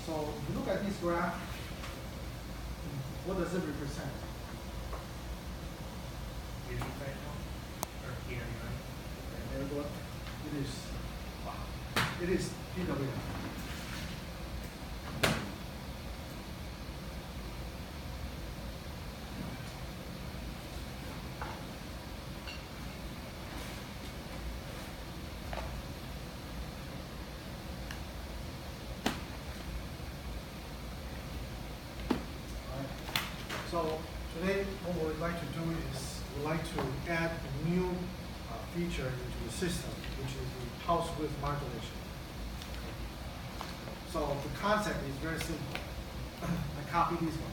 So if you look at this graph, what does it represent? Duty cycle or PWM? Okay, there you go. It is PWM. So today what we would like to do is we'd like to add a new feature into the system, which is the pulse width modulation. So the concept is very simple. I copy this one.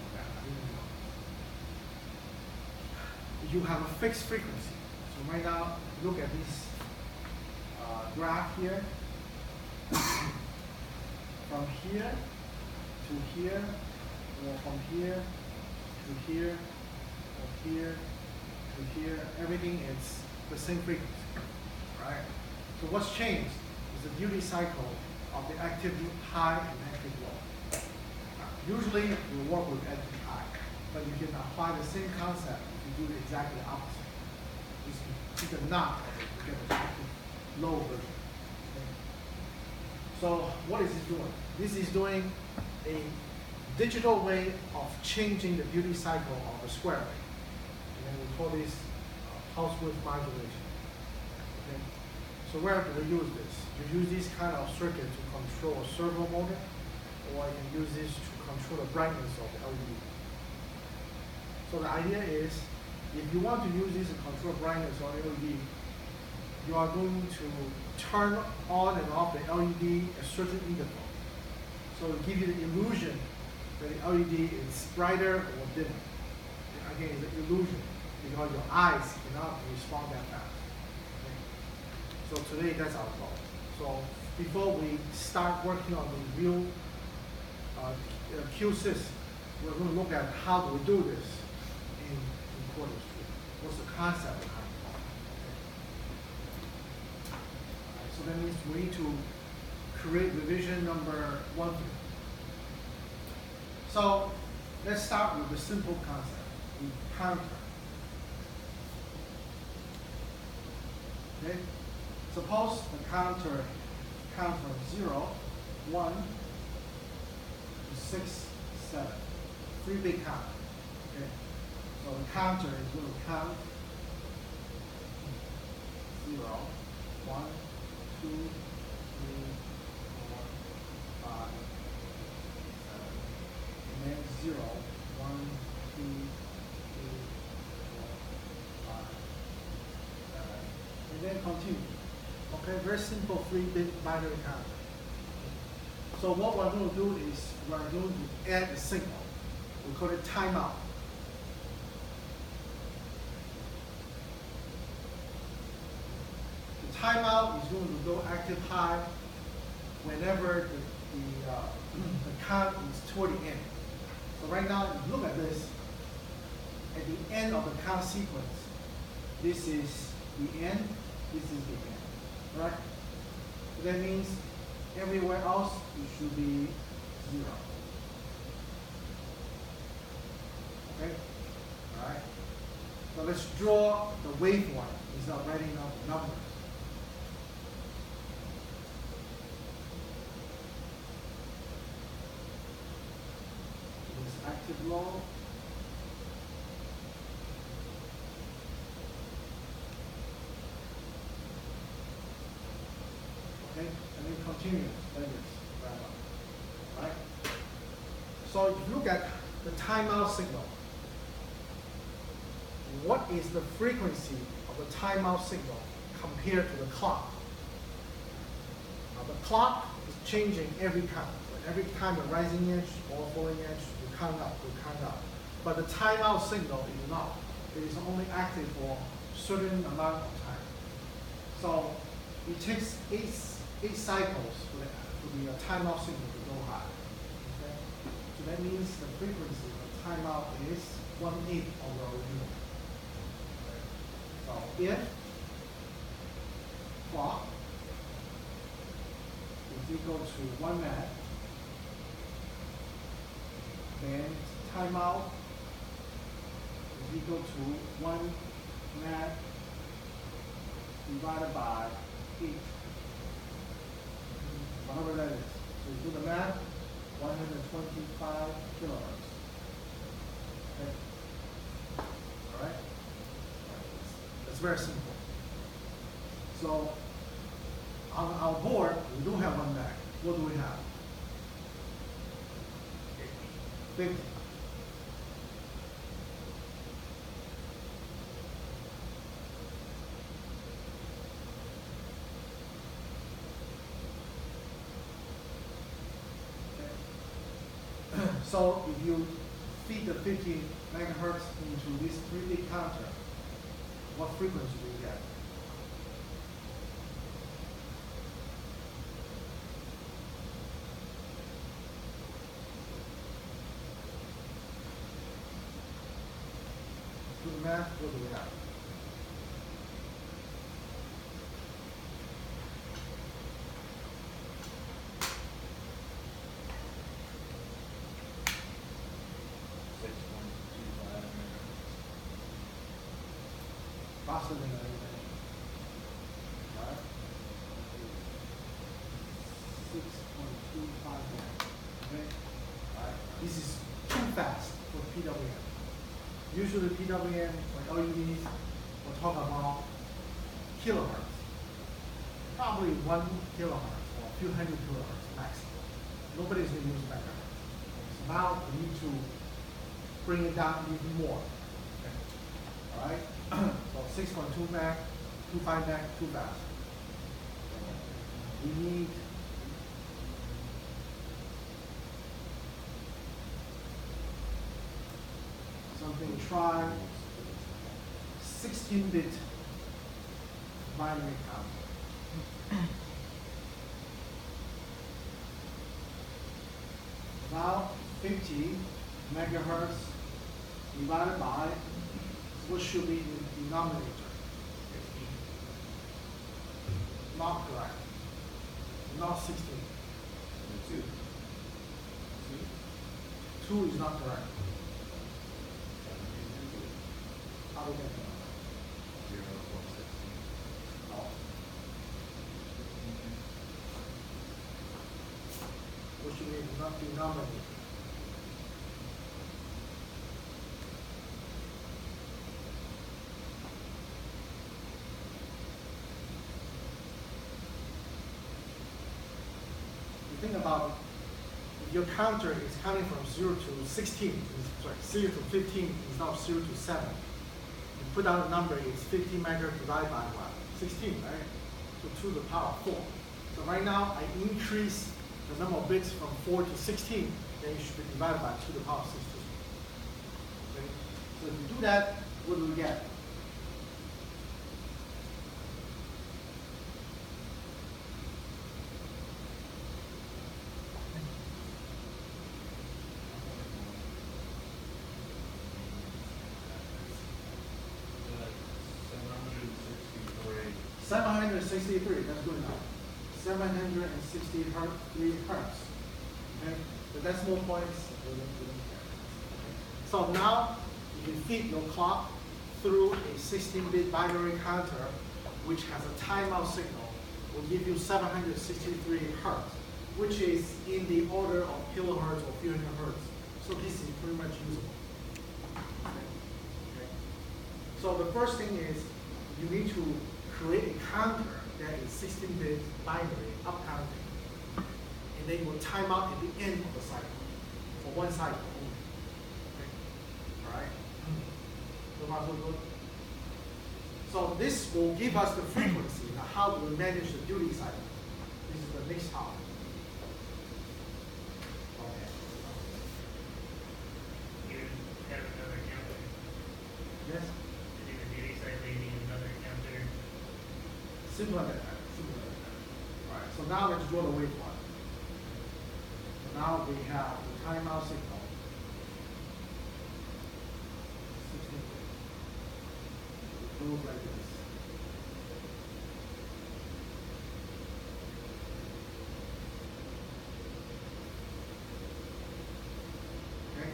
You have a fixed frequency. So right now, look at this graph here. From here to here, or from here to here, or here to here, everything is the same frequency, right? So what's changed is the duty cycle of the active high and active low. Usually we work with active high, but you can apply the same concept if you do exactly the opposite. You can not get the active low version. Okay? So what is it doing? This is doing a digital way of changing the duty cycle of a square wave. And we call this pulse width modulation. Okay? So where do we use this? You use this kind of circuit to control a servo motor, or you can use this to control the brightness of the LED. So the idea is, if you want to use this to control brightness of LED, you are going to turn on and off the LED at a certain interval. So it gives you the illusion that the LED is brighter or dimmer. And again, it's an illusion because your eyes cannot respond that fast. Okay? So today, that's our goal. So before we start working on the real Q system, we're going to look at how do we do this in quarter street. What's the concept behind it? Okay. So that means we need to create revision number 1. So let's start with the simple concept, the counter. Okay? Suppose the counter counts from 0, 1 to 6, 7. 3 big count. Okay? So the counter is going to count 0, 1, 2, 3, 4, 5, 7. And then 0, 1, 2, 3, 4, 5, 7. And then continue. Okay, very simple 3-bit binary counter. So what we're going to do is we're going to add a signal. We call it timeout. The timeout is going to go active high whenever the count is toward the end. So right now, if you look at this, at the end of the count sequence, this is the end, this is the end. Right? So that means everywhere else it should be 0. Okay? Alright? So let's draw the waveform instead of writing down the numbers. This active low. Okay, and then continue like this. Right? So if you look at the timeout signal, what is the frequency of the timeout signal compared to the clock? Now the clock is changing every count. So every time a rising edge or falling edge, you count up, you count up. But the timeout signal is not. It is only active for a certain amount of time. So it takes 8 cycles for the timeout signal to go high. Okay? So that means the frequency of timeout is 1/8 of the original. So if clock is equal to 1 mag, and timeout is equal to 1 mag divided by 8. Whatever that is. So you do the math, 125 kilohertz. Okay. All right? That's very simple. So on our board, we do have 1 mag. What do we have? 50. So if you feed the 50 megahertz into this 3D counter, what frequency do you get? Do the math, what do we have? Faster than everything. Right? 6.25 meg. Okay? Alright. This is too fast for PWM. Usually PWM, like LEDs, will talk about kilohertz. Probably 1 kilohertz or a few hundred kilohertz maximum. Nobody's going to use megahertz. So now we need to bring it down even more. Okay? Alright? So 6.2 meg, 2.5 meg, too fast. We need something, try 16-bit binary counter. Now 50 megahertz divided by what should be the denominator? Not correct. Not 16. 2. 2 is not correct. How do we get that? 0 or 16. No. What should be the denominator? Think about if your counter is counting from 0 to 16, sorry, 0 to 15 instead of 0 to 7. You put down the number, it's 50 megahertz divided by what? 16, right? So to the power of 4. So right now, I increase the number of bits from 4 to 16, then it should be divided by 2 to the power of 16. Okay? So if you do that, what do we get? Uh, 763, that's good enough. 763 hertz. Okay? The decimal points, we don't care. Okay? So now you can feed your clock through a 16-bit binary counter, which has a timeout signal, will give you 763 hertz, which is in the order of kilohertz or few hundred hertz. So this is pretty much usable. Okay? Okay? So the first thing is you need to create a counter that is 16-bit binary up counting, and then it will time out at the end of the cycle for one cycle only. Okay? All right. So far so good. So this will give us the frequency. Now, how do we manage the duty cycle? This is the next topic. Okay. You have another counter. Yes. To do the duty cycle, you need another counter. Similar to that. Similar to that. All right. So now let's draw the waveform. So now we have the timeout signal. 16-bit. It goes like this. Okay.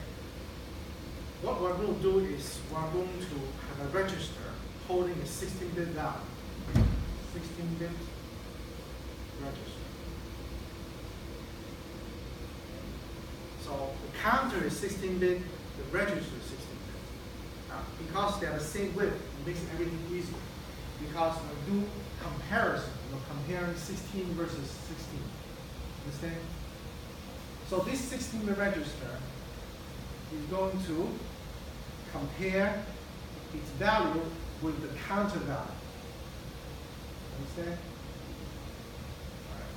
what we're going to do is we're going to have a register holding a 16-bit value. 16-bit register. So the counter is 16-bit, the register is 16-bit. Now, because they are the same width, it makes everything easier. Because when we do comparison, we're comparing 16 versus 16. Understand? So this 16-bit register is going to compare its value with the counter value. Understand? All right.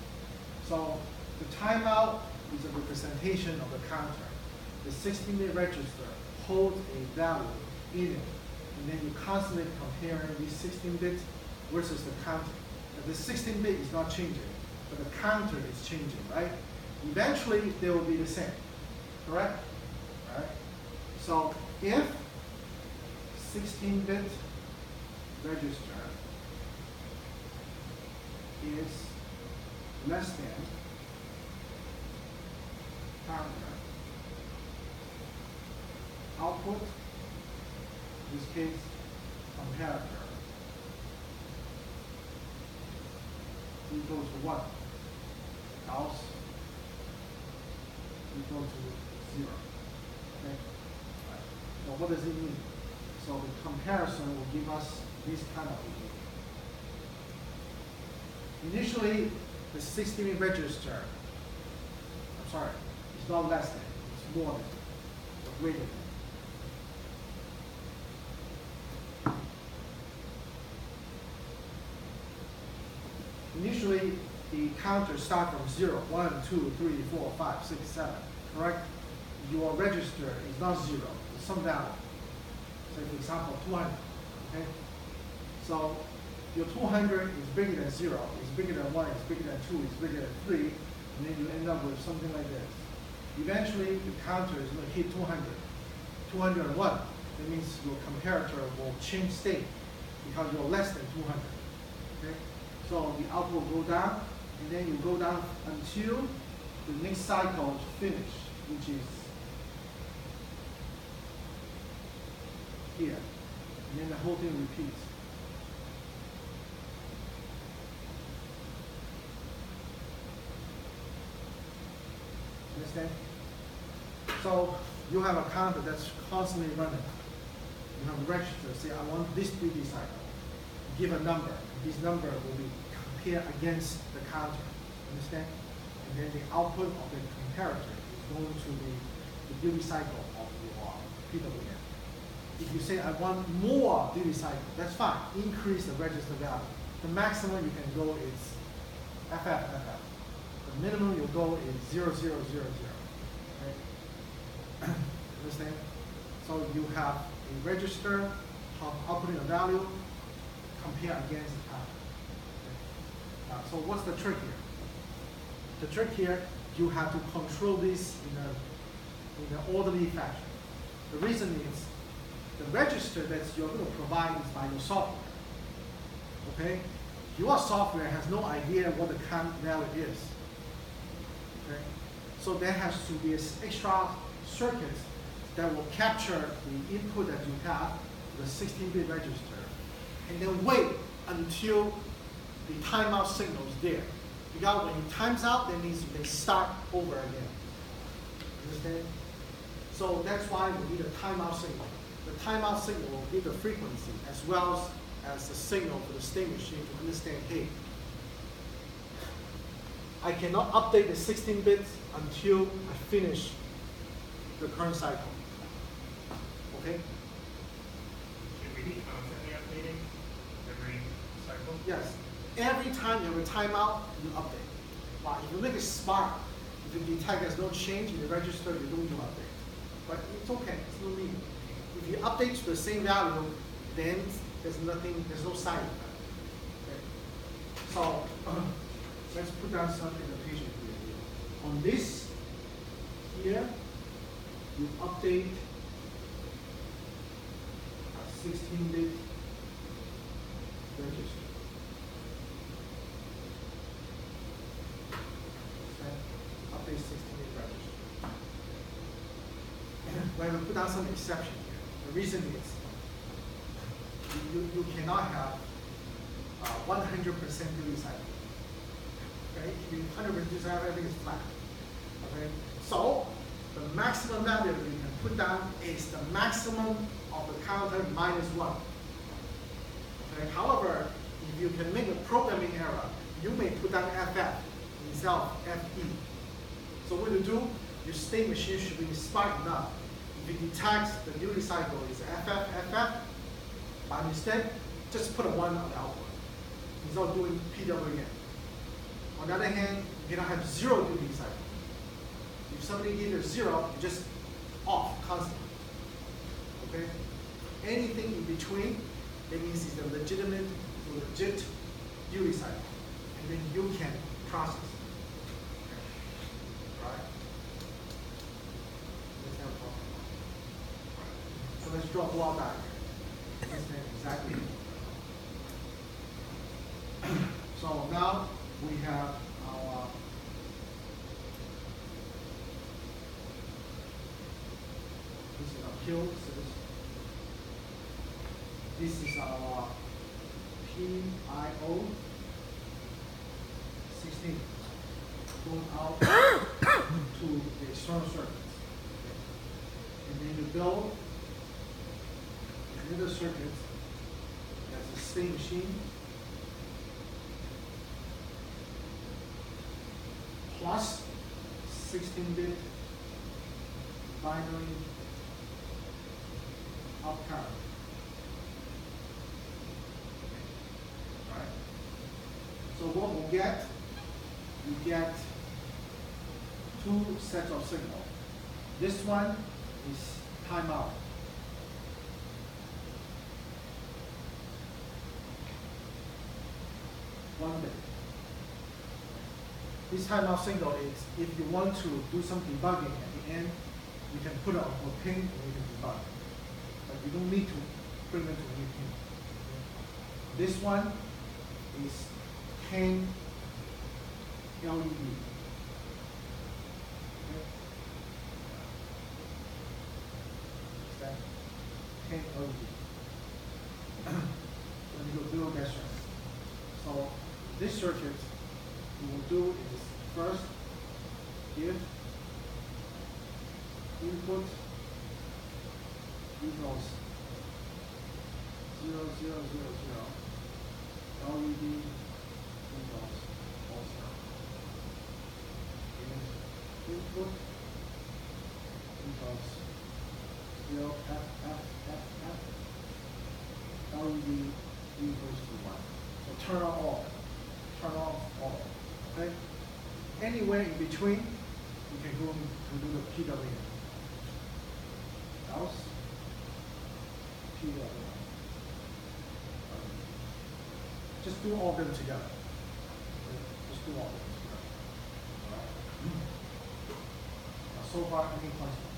So the timeout is a representation of the counter. The 16-bit register holds a value in it, and then you constantly compare these 16 bits versus the counter. But the 16-bit is not changing, but the counter is changing, right? Eventually, they will be the same, correct? Right? So if 16-bit register is less than counter, output, in this case, comparator, equal to what? Else equal to 0. Okay? Right. So what does it mean? So the comparison will give us this kind of equation. Initially, the 16-bit register, I'm sorry, it's not less than, it's more than, or greater than. Initially, the counter starts from 0, 1, 2, 3, 4, 5, 6, 7, correct? Your register is not 0, it's some value. So for example, 200, okay? So your 200 is bigger than 0, it's bigger than 1, it's bigger than 2, it's bigger than 3, and then you end up with something like this. Eventually, the counter is going to hit 200. 201, that means your comparator will change state because you're less than 200, okay? So the output will go down, and then you go down until the next cycle is finished, which is here. And then the whole thing repeats. Understand? So you have a counter that's constantly running. You have a register, say I want this duty cycle. Give a number. This number will be compared against the counter. Understand? And then the output of the comparator is going to be the duty cycle of your PWM. If you say I want more duty cycle, that's fine. Increase the register value. The maximum you can go is FF. The minimum you go is 0000. Okay? Understand? So you have a register outputting a value compare against the counter. Okay? So what's the trick here? The trick here, you have to control this in an orderly fashion. The reason is the register that you're going to provide is by your software. Okay? Your software has no idea what the count value is. Okay? So there has to be an extra circuit that will capture the input that you have, the 16-bit register, and then wait until the timeout signal is there. Because when it times out, that means you can start over again. Understand? So that's why we need a timeout signal. The timeout signal will give the frequency as well as the signal for the state machine to understand, hey, I cannot update the 16 bits until I finish the current cycle. Okay? Should we be constantly updating every cycle? Yes. Every time you have a timeout, you update. But if you make it smart, if you detect there's no change in the register, you don't do update. But it's okay, it's no need. If you update to the same value, then there's nothing, there's no sign effect. Okay. So let's put down some annotation here. On this here, you update a 16-bit register. Update 16-bit register. we have to put down some exception here. The reason is you cannot have 100% duty cycle. Okay, if you 100% duty cycle, everything is flat. Okay, so the maximum value you can put down is the maximum of the counter minus 1. Okay, however, if you can make a programming error, you may put down FF instead of FE. So what you do, your state machine should be smart enough. If it detects the duty cycle is FF, by mistake, just put a 1 on the output instead of doing PWM. On the other hand, you cannot have 0 duty cycle. If somebody gives you 0, you just off constantly. Okay? Anything in between, that means it's a legit duty cycle. And then you can process it. Okay. Right? So let's draw a block diagram. This is exactly. So now we have our this is our Q. This is our PIO 16 going out to the external circuits. And then you build another circuit as a state machine plus 16-bit binary up current. Right. So what we'll get, we get 2 sets of signal. This one is timeout. One bit. This timeout signal is if you want to do some debugging at the end, you can put it on a pin and you can debug. But you don't need to bring it to a new pin. This one is 10 LED. Okay. Is that 10 LED? When you go build that circuit. So this circuit we will do is first give input equals 0, 0, 0, 0, LED equals also. And input equals 0, F, F, F, F, LED equals to 1. So turn on all, turn off all. Okay? Anywhere in between, you can go and do the PWM. Else, PWM. Just do all of them together. Okay? Just do all of them together. All right? Now, so far, any questions?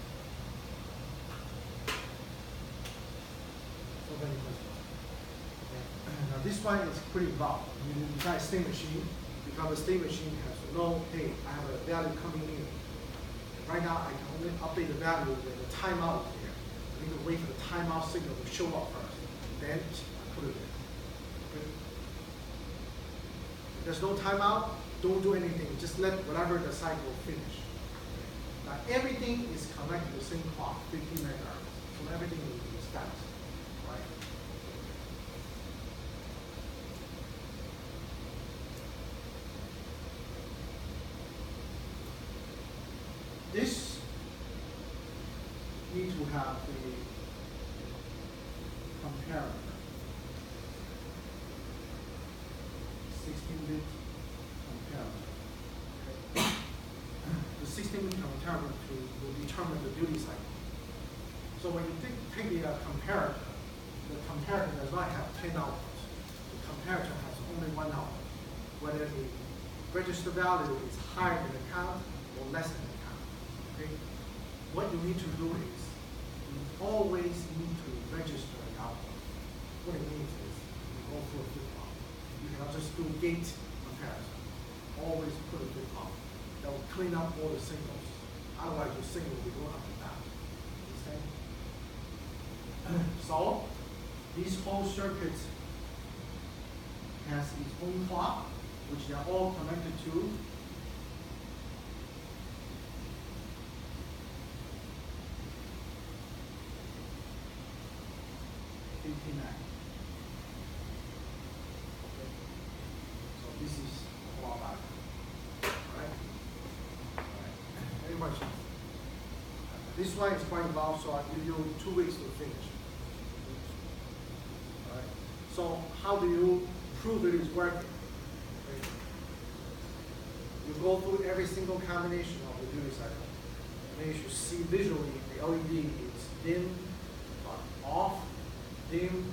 So many questions. Okay. Now this one is pretty involved. You try a state machine. Because the state machine has to know, hey, I have a value coming in. Right now, I can only update the value when the timeout is there. I need to wait for the timeout signal to show up first. Then I put it there. Okay? If there's no timeout, don't do anything. Just let whatever the cycle finish. Now, everything is connected to the same clock, 50 megahertz. So everything is fast. Right? This need to have a comparator, 16-bit comparator. Okay. The 16-bit comparator will determine the duty cycle. So when you take the comparator does not have 10 outputs. The comparator has only 1 output, whether the register value is higher than the count or less than the count. Okay? What you need to do is you always need to register the output. What it means is you go through a flip-flop. You cannot just do gate comparison. Always put a flip-flop. That will clean up all the signals. Otherwise your signal will be going up and down. Understand? So this whole circuit has its own clock, which they're all connected to. So this is clock back. Right? Any questions? This one is quite long, so I'll give you 2 weeks to finish. Alright. So how do you prove it is working? You go through every single combination of the duty cycle. And then you should see visually the LED is dim, off, dim,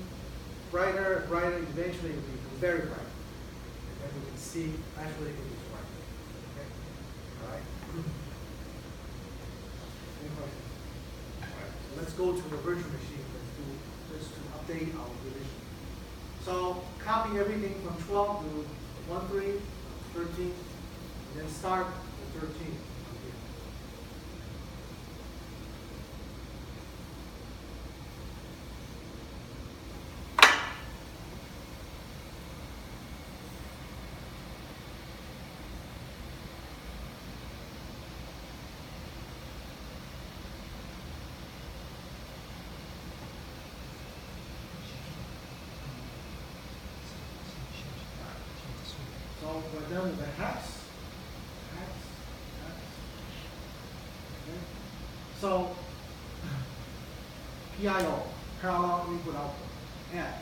brighter, brighter, eventually it will become very bright. And then we can see actually it is working. Okay? Alright? Any questions? Alright, so let's go to the virtual machine. Let's to update our division. So copy everything from 12 to 13, 13, and then start with 13 from here. So we're done with the hex. Okay. So PIO, parallel input output. And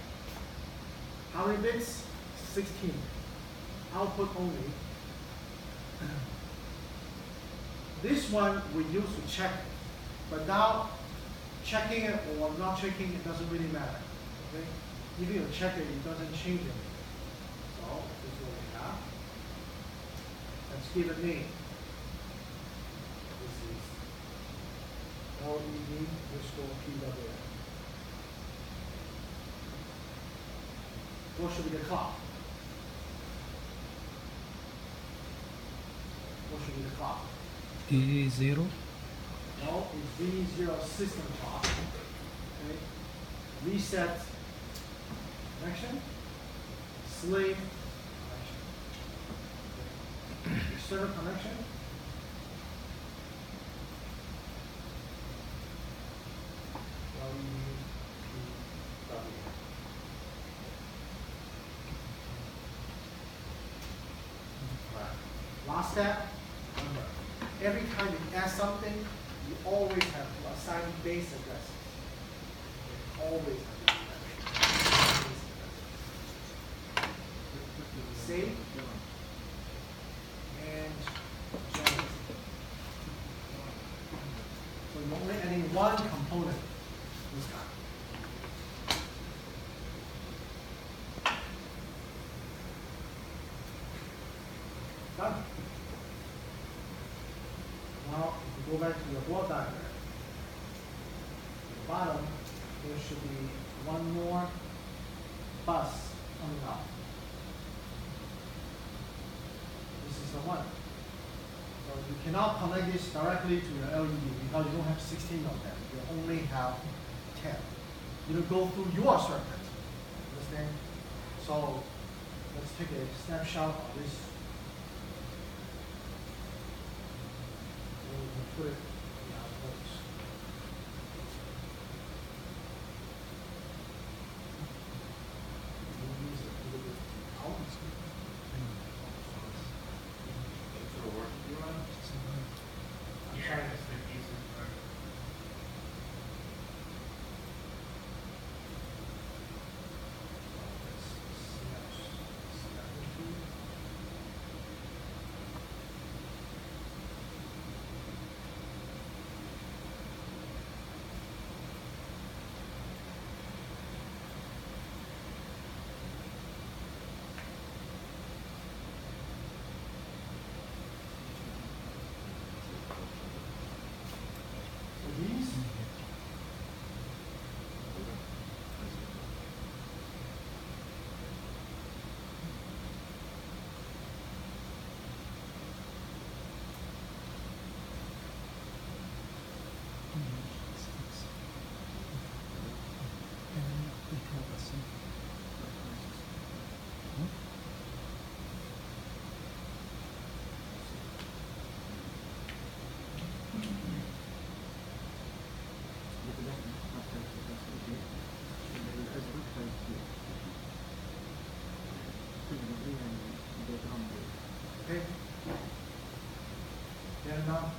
how many bits? 16. Output only. This one we use to check it. But now checking it or not checking it doesn't really matter. Okay? Even if you check it, it doesn't change anything. So this is what we have. Let's give a name. This is LED underscore PWM. What should be the clock? What should be the clock? D0. No, it's V0 system clock. Okay. Reset connection. Slave connection. External connection. Last step, remember, every time you add something, you always have to assign base addresses. Always have to do that. Save and generate. So you're only adding one component this time. Done. Now, if you go back to your board diagram, at the bottom, there should be one more bus coming up. This is the one. So you cannot connect this directly to your LED because you don't have 16 of them. You only have 10. You don't go through your circuit. Understand? So let's take a snapshot of this. And we can put it in our notes. We'll use it a little bit out. I'm Yeah, trying it's the pieces, right? now.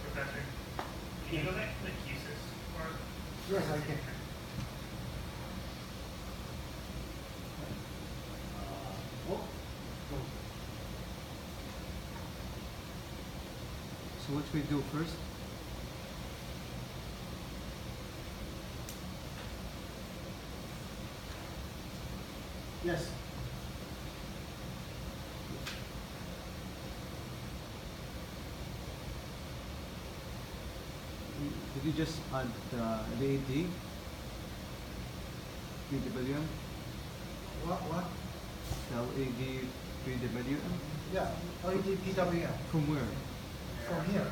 Professor, can you go back to the thesis part? Yes, I can. Oh, no. So what we do first? Yes. Did you just add LED? PWM? What? LED PWM? Yeah, LED PWM. From where? From here.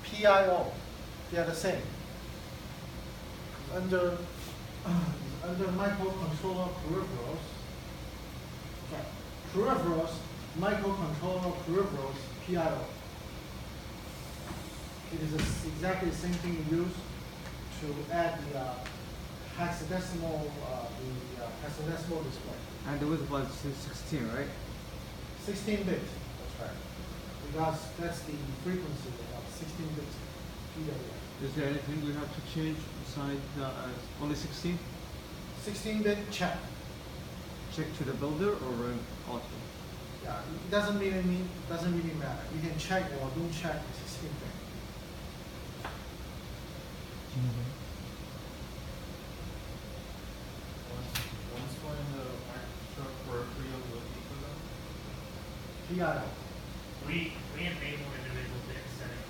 PIO. They are the same. Under microcontroller peripherals. Okay. Peripherals, microcontroller peripherals, PIO. It is exactly the same thing you use to add the hexadecimal display. And the width was 16, right? 16 bit. That's right. Because that's the frequency of 16 bits PWM. Is there anything we have to change beside only 16? 16 bit check. Check to the builder or auto? Yeah, it doesn't really matter. You can check or don't check the 16 bit. Once when the Microsoft peripheral will be for them? PIO. We enable individual bit setting.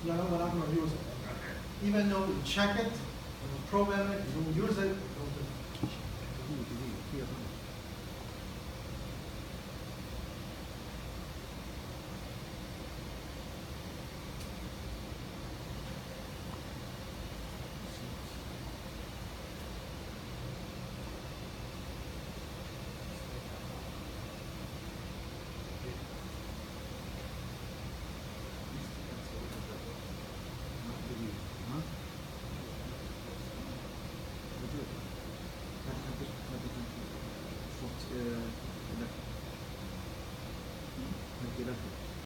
You know, we're not going to use it. Okay. Even though you check it, you program it, you don't use it, you don't do it. Huh?